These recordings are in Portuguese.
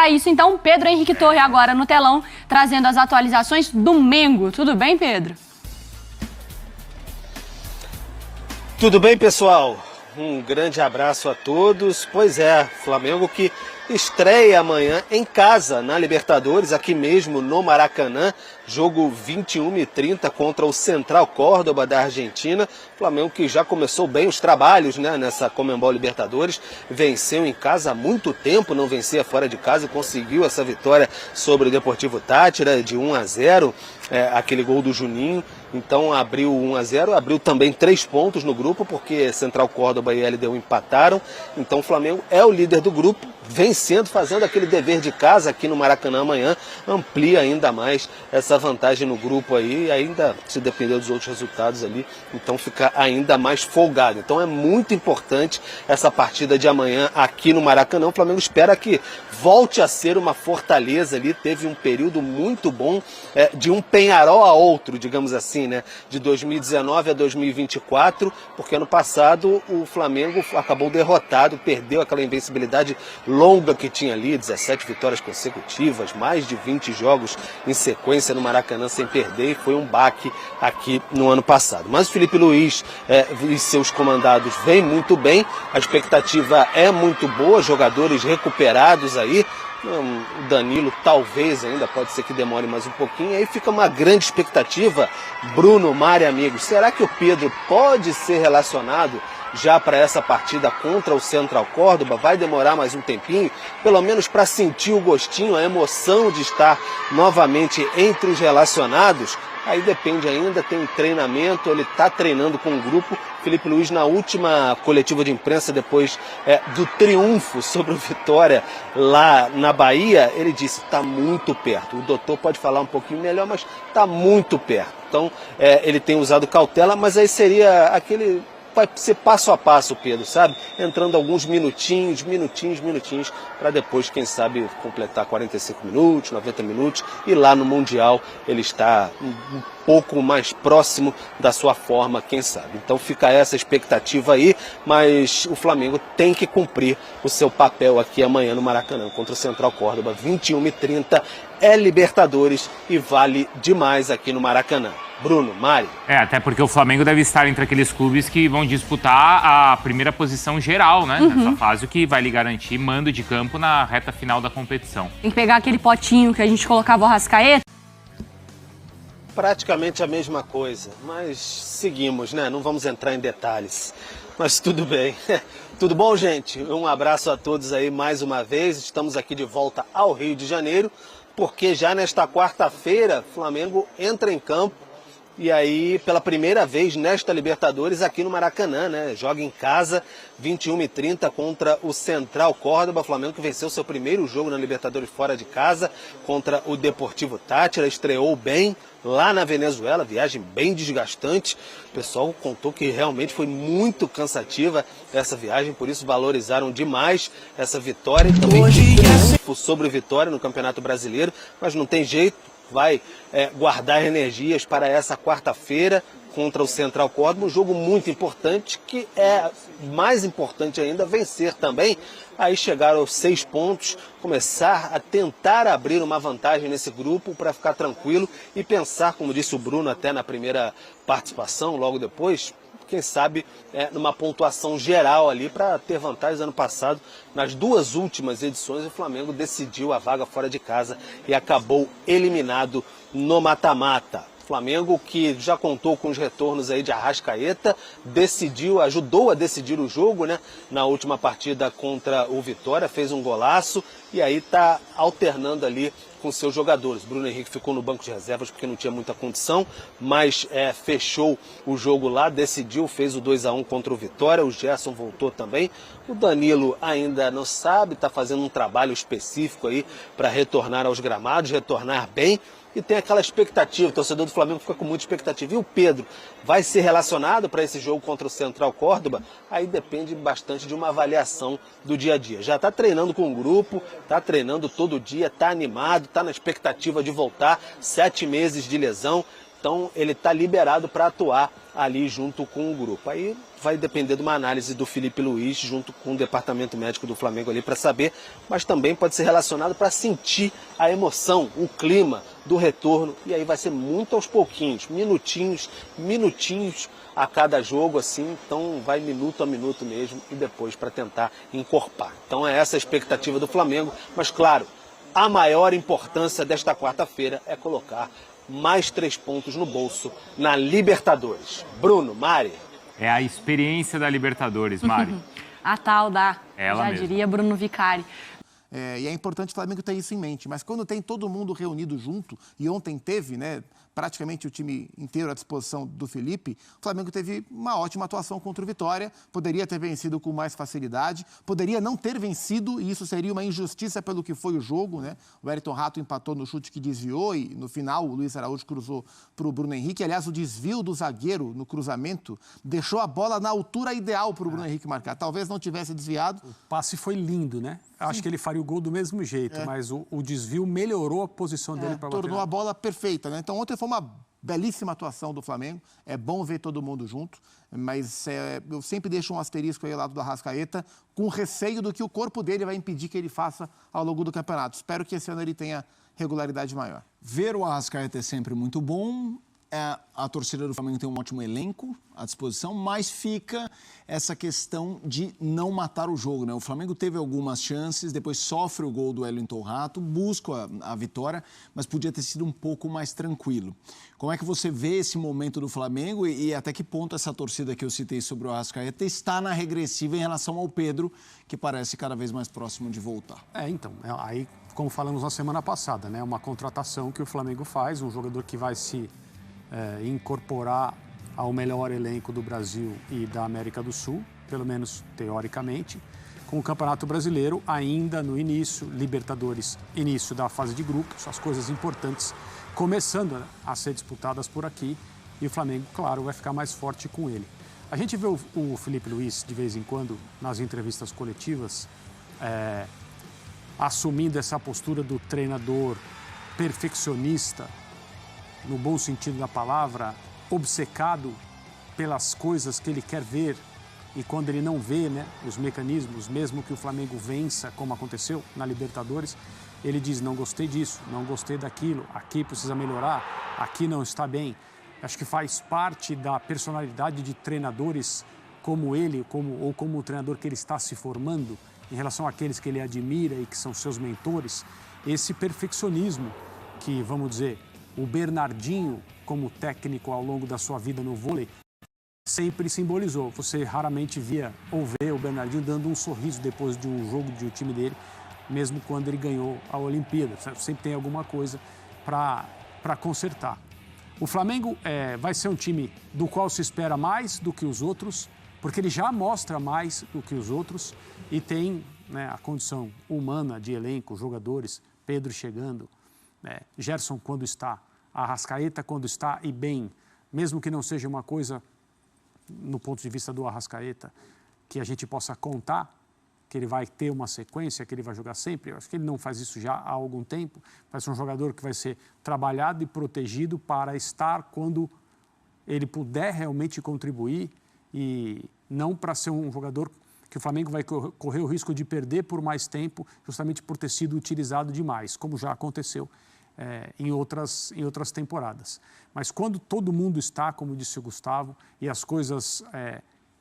para isso, então, Pedro Henrique Torre agora no telão, trazendo as atualizações do Mengo. Tudo bem, Pedro? Tudo bem, pessoal? Um grande abraço a todos. Pois é, Flamengo que estreia amanhã em casa na Libertadores, aqui mesmo no Maracanã, jogo 21h30 contra o Central Córdoba da Argentina. Flamengo que já começou bem os trabalhos, né, nessa Conmebol Libertadores, venceu em casa há muito tempo, não vencia fora de casa e conseguiu essa vitória sobre o Deportivo Táchira de 1-0, aquele gol do Juninho. Então abriu 1-0, abriu também 3 pontos no grupo, porque Central Córdoba e LDU empataram. Então o Flamengo é o líder do grupo, vencendo, fazendo aquele dever de casa aqui no Maracanã amanhã, amplia ainda mais essa vantagem no grupo aí, ainda se depender dos outros resultados ali, então fica ainda mais folgado. Então é muito importante essa partida de amanhã aqui no Maracanã. O Flamengo espera que volte a ser uma fortaleza ali, teve um período muito bom, de um Penharol a outro, digamos assim, né? De 2019 a 2024, porque ano passado o Flamengo acabou derrotado, perdeu aquela invencibilidade longa que tinha ali, 17 vitórias consecutivas, mais de 20 jogos em sequência no Maracanã sem perder, e foi um baque aqui no ano passado. Mas o Felipe Luiz e seus comandados vêm muito bem, a expectativa é muito boa, jogadores recuperados aí. O Danilo talvez ainda, pode ser que demore mais um pouquinho, aí fica uma grande expectativa. Bruno, Mari, amigos, será que o Pedro pode ser relacionado já para essa partida contra o Central Córdoba? Vai demorar mais um tempinho, pelo menos para sentir o gostinho, a emoção de estar novamente entre os relacionados. Aí depende ainda, tem um treinamento, ele está treinando com o grupo. Felipe Luiz, na última coletiva de imprensa, depois do triunfo sobre o Vitória lá na Bahia, ele disse, está muito perto. O doutor pode falar um pouquinho melhor, mas está muito perto. Então, ele tem usado cautela, mas aí seria aquele... Vai ser passo a passo, Pedro, sabe? Entrando alguns minutinhos, para depois, quem sabe, completar 45 minutos, 90 minutos, e lá no Mundial ele está um pouco mais próximo da sua forma, quem sabe. Então fica essa expectativa aí, mas o Flamengo tem que cumprir o seu papel aqui amanhã no Maracanã, contra o Central Córdoba, 21h30, é Libertadores e vale demais aqui no Maracanã. Bruno, Mari. Até porque o Flamengo deve estar entre aqueles clubes que vão disputar a primeira posição geral, né? Nessa fase, o que vai lhe garantir mando de campo na reta final da competição. Tem que pegar aquele potinho que a gente colocava o Arrascaeta. Praticamente a mesma coisa, mas seguimos, né? Não vamos entrar em detalhes, mas tudo bem. Tudo bom, gente? Um abraço a todos aí mais uma vez. Estamos aqui de volta ao Rio de Janeiro, porque já nesta quarta-feira, Flamengo entra em campo. E aí, pela primeira vez nesta Libertadores aqui no Maracanã, né? Joga em casa, 21h30 contra o Central Córdoba. Flamengo que venceu seu primeiro jogo na Libertadores fora de casa contra o Deportivo Táchira. Estreou bem lá na Venezuela, viagem bem desgastante. O pessoal contou que realmente foi muito cansativa essa viagem, por isso valorizaram demais essa vitória. E também triunfo sobre o Vitória no Campeonato Brasileiro, mas não tem jeito. Vai guardar energias para essa quarta-feira contra o Central Córdoba, um jogo muito importante, que é mais importante ainda vencer também, aí chegar aos 6 pontos, começar a tentar abrir uma vantagem nesse grupo para ficar tranquilo e pensar, como disse o Bruno até na primeira participação, logo depois, quem sabe numa pontuação geral ali para ter vantagens. Ano passado, nas 2 últimas edições, o Flamengo decidiu a vaga fora de casa e acabou eliminado no mata-mata. Flamengo que já contou com os retornos aí de Arrascaeta, ajudou a decidir o jogo, né? Na última partida contra o Vitória, fez um golaço e aí está alternando ali com seus jogadores. Bruno Henrique ficou no banco de reservas porque não tinha muita condição, mas fechou o jogo lá, decidiu, fez o 2-1 contra o Vitória. O Gerson voltou também. O Danilo ainda não sabe, está fazendo um trabalho específico aí para retornar aos gramados, retornar bem. E tem aquela expectativa, o torcedor do Flamengo fica com muita expectativa. E o Pedro vai ser relacionado para esse jogo contra o Central Córdoba? Aí depende bastante de uma avaliação do dia a dia. Já está treinando com o grupo, está treinando todo dia, está animado, está na expectativa de voltar, 7 meses de lesão. Então ele está liberado para atuar ali junto com o grupo. Aí vai depender de uma análise do Felipe Luiz junto com o departamento médico do Flamengo ali para saber, mas também pode ser relacionado para sentir a emoção, o clima do retorno, e aí vai ser muito aos pouquinhos, minutinhos a cada jogo, assim, então vai minuto a minuto mesmo e depois para tentar encorpar. Então é essa a expectativa do Flamengo, mas claro, a maior importância desta quarta-feira é colocar mais 3 pontos no bolso na Libertadores. Bruno, Mari. É a experiência da Libertadores, Mari. A tal da, Ela já mesma. diria Bruno Vicari. E é importante o Flamengo ter isso em mente. Mas quando tem todo mundo reunido junto, e ontem teve, né, praticamente o time inteiro à disposição do Felipe, o Flamengo teve uma ótima atuação contra o Vitória, poderia ter vencido com mais facilidade, poderia não ter vencido, e isso seria uma injustiça pelo que foi o jogo, né? O Wellington Rato empatou no chute que desviou e no final o Luiz Araújo cruzou para o Bruno Henrique. Aliás, o desvio do zagueiro no cruzamento deixou a bola na altura ideal para o Bruno Henrique marcar. Talvez não tivesse desviado. O passe foi lindo, né? Acho que ele faria o gol do mesmo jeito, mas o desvio melhorou a posição dele para bater. Tornou a bola perfeita, né? Então ontem foi uma belíssima atuação do Flamengo. É bom ver todo mundo junto, mas eu sempre deixo um asterisco aí ao lado do Arrascaeta, com receio do que o corpo dele vai impedir que ele faça ao longo do campeonato. Espero que esse ano ele tenha regularidade maior. Ver o Arrascaeta é sempre muito bom. A torcida do Flamengo tem um ótimo elenco à disposição, mas fica essa questão de não matar o jogo, né? O Flamengo teve algumas chances, depois sofre o gol do Wellington Rato, busca a vitória, mas podia ter sido um pouco mais tranquilo. Como é que você vê esse momento do Flamengo e até que ponto essa torcida que eu citei sobre o Arrascaeta está na regressiva em relação ao Pedro, que parece cada vez mais próximo de voltar? Aí, como falamos na semana passada, né? Uma contratação que o Flamengo faz, um jogador que vai se incorporar ao melhor elenco do Brasil e da América do Sul, pelo menos teoricamente, com o Campeonato Brasileiro ainda no início, Libertadores, início da fase de grupos, as coisas importantes começando a ser disputadas por aqui, e o Flamengo, claro, vai ficar mais forte com ele. A gente vê o Felipe Luiz, de vez em quando, nas entrevistas coletivas, assumindo essa postura do treinador perfeccionista, no bom sentido da palavra, obcecado pelas coisas que ele quer ver, e quando ele não vê, né, os mecanismos, mesmo que o Flamengo vença, como aconteceu na Libertadores, ele diz, não gostei disso, não gostei daquilo, aqui precisa melhorar, aqui não está bem. Acho que faz parte da personalidade de treinadores como ele, ou como o treinador que ele está se formando, em relação àqueles que ele admira e que são seus mentores, esse perfeccionismo que, vamos dizer, o Bernardinho, como técnico ao longo da sua vida no vôlei, sempre simbolizou. Você raramente via ou vê o Bernardinho dando um sorriso depois de um jogo de um time dele, mesmo quando ele ganhou a Olimpíada. Sempre tem alguma coisa para consertar. O Flamengo vai ser um time do qual se espera mais do que os outros, porque ele já mostra mais do que os outros e tem, né, a condição humana de elenco, jogadores, Pedro chegando, Gerson quando está, Arrascaeta quando está e bem, mesmo que não seja uma coisa, no ponto de vista do Arrascaeta, que a gente possa contar, que ele vai ter uma sequência, que ele vai jogar sempre. Eu acho que ele não faz isso já há algum tempo. Vai ser um jogador que vai ser trabalhado e protegido para estar quando ele puder realmente contribuir e não para ser um jogador que o Flamengo vai correr o risco de perder por mais tempo, justamente por ter sido utilizado demais, como já aconteceu em outras temporadas. Mas quando todo mundo está, como disse o Gustavo, e as coisas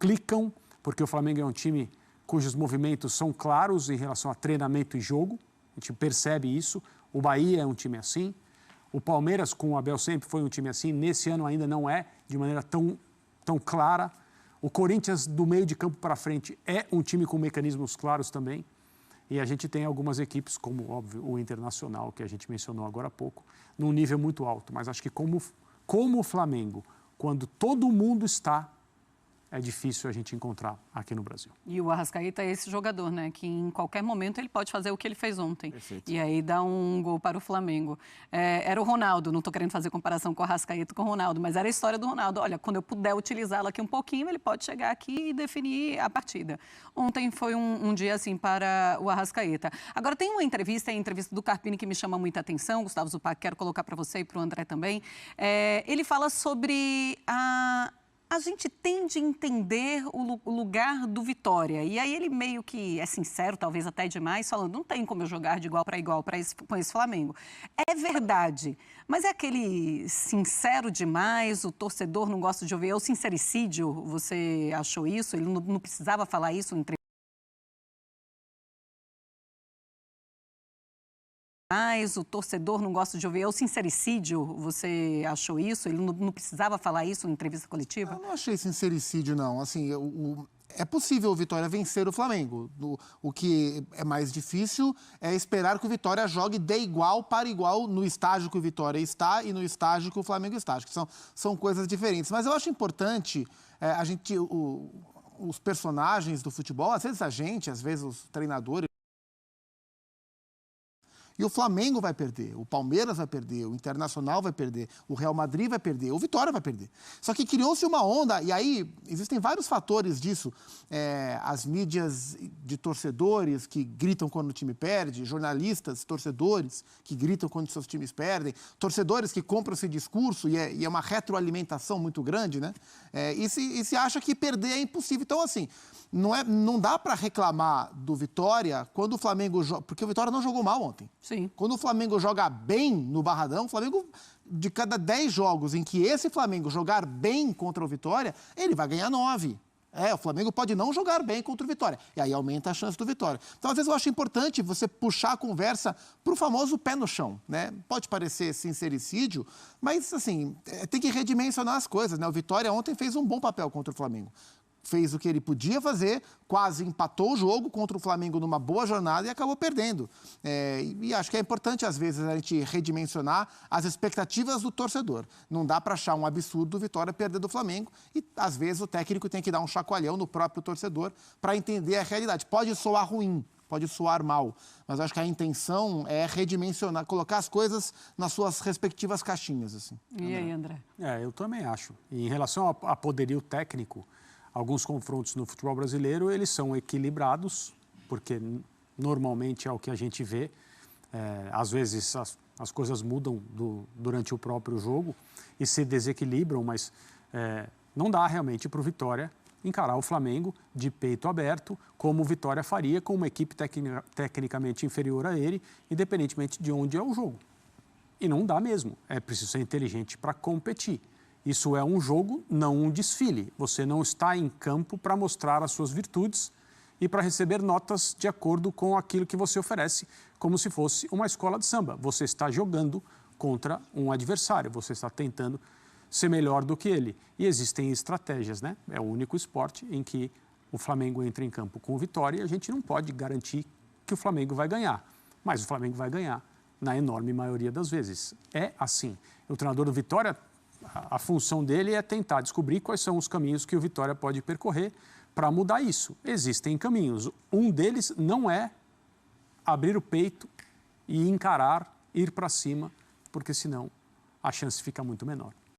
clicam, porque o Flamengo é um time cujos movimentos são claros em relação a treinamento e jogo, a gente percebe isso. O Bahia é um time assim, o Palmeiras com o Abel sempre foi um time assim, nesse ano ainda não é de maneira tão clara. O Corinthians, do meio de campo para frente, é um time com mecanismos claros também. E a gente tem algumas equipes, como, óbvio, o Internacional, que a gente mencionou agora há pouco, num nível muito alto. Mas acho que como o Flamengo, quando todo mundo está, é difícil a gente encontrar aqui no Brasil. E o Arrascaeta é esse jogador, né? Que em qualquer momento ele pode fazer o que ele fez ontem. Perfeito. E aí dá um gol para o Flamengo. Era o Ronaldo, não estou querendo fazer comparação com o Arrascaeta com o Ronaldo, mas era a história do Ronaldo. Olha, quando eu puder utilizá-lo aqui um pouquinho, ele pode chegar aqui e definir a partida. Ontem foi um dia assim para o Arrascaeta. Agora tem uma entrevista, a entrevista do Carpini, que me chama muita atenção, Gustavo Zupac, quero colocar para você e para o André também. Ele fala sobre a gente tende a entender o lugar do Vitória. E aí ele meio que é sincero, talvez até demais, falando, não tem como eu jogar de igual para igual com esse Flamengo. É verdade, mas é aquele sincero demais, o torcedor não gosta de ouvir. É o sincericídio, você achou isso? Ele não precisava falar isso em o torcedor não gosta de ouvir. É o sincericídio, você achou isso? Ele não precisava falar isso em entrevista coletiva? Eu não achei sincericídio, não. Assim, é possível o Vitória vencer o Flamengo. O que é mais difícil é esperar que o Vitória jogue de igual para igual no estágio que o Vitória está e no estágio que o Flamengo está. Acho que são coisas diferentes. Mas eu acho importante os personagens do futebol, às vezes às vezes os treinadores, e o Flamengo vai perder, o Palmeiras vai perder, o Internacional vai perder, o Real Madrid vai perder, o Vitória vai perder. Só que criou-se uma onda, e aí existem vários fatores disso. As mídias de torcedores que gritam quando o time perde, jornalistas, torcedores que gritam quando seus times perdem, torcedores que compram esse discurso, e é uma retroalimentação muito grande, né? E se acha que perder é impossível. Então, assim, não dá para reclamar do Vitória quando o Flamengo joga, porque o Vitória não jogou mal ontem. Sim. Quando o Flamengo joga bem no Barradão, o Flamengo, de cada 10 jogos em que esse Flamengo jogar bem contra o Vitória, ele vai ganhar 9. O Flamengo pode não jogar bem contra o Vitória. E aí aumenta a chance do Vitória. Então, às vezes, eu acho importante você puxar a conversa para o famoso pé no chão, né? Pode parecer sincericídio, mas, assim, tem que redimensionar as coisas, né? O Vitória ontem fez um bom papel contra o Flamengo. Fez o que ele podia fazer, quase empatou o jogo contra o Flamengo numa boa jornada e acabou perdendo. E acho que é importante, às vezes, a gente redimensionar as expectativas do torcedor. Não dá para achar um absurdo o Vitória perder do Flamengo e, às vezes, o técnico tem que dar um chacoalhão no próprio torcedor para entender a realidade. Pode soar ruim, pode soar mal, mas acho que a intenção é redimensionar, colocar as coisas nas suas respectivas caixinhas. Assim. E aí, André? Eu também acho. E em relação a poderio técnico, alguns confrontos no futebol brasileiro, eles são equilibrados, porque normalmente é o que a gente vê. Às vezes as coisas mudam durante o próprio jogo e se desequilibram, mas não dá realmente para o Vitória encarar o Flamengo de peito aberto, como o Vitória faria com uma equipe tecnicamente inferior a ele, independentemente de onde é o jogo. E não dá mesmo. É preciso ser inteligente para competir. Isso é um jogo, não um desfile. Você não está em campo para mostrar as suas virtudes e para receber notas de acordo com aquilo que você oferece, como se fosse uma escola de samba. Você está jogando contra um adversário, você está tentando ser melhor do que ele. E existem estratégias, né? É o único esporte em que o Flamengo entra em campo com vitória e a gente não pode garantir que o Flamengo vai ganhar. Mas o Flamengo vai ganhar na enorme maioria das vezes. É assim. O treinador do Vitória, a função dele é tentar descobrir quais são os caminhos que o Vitória pode percorrer para mudar isso. Existem caminhos. Um deles não é abrir o peito e encarar, ir para cima, porque senão a chance fica muito menor.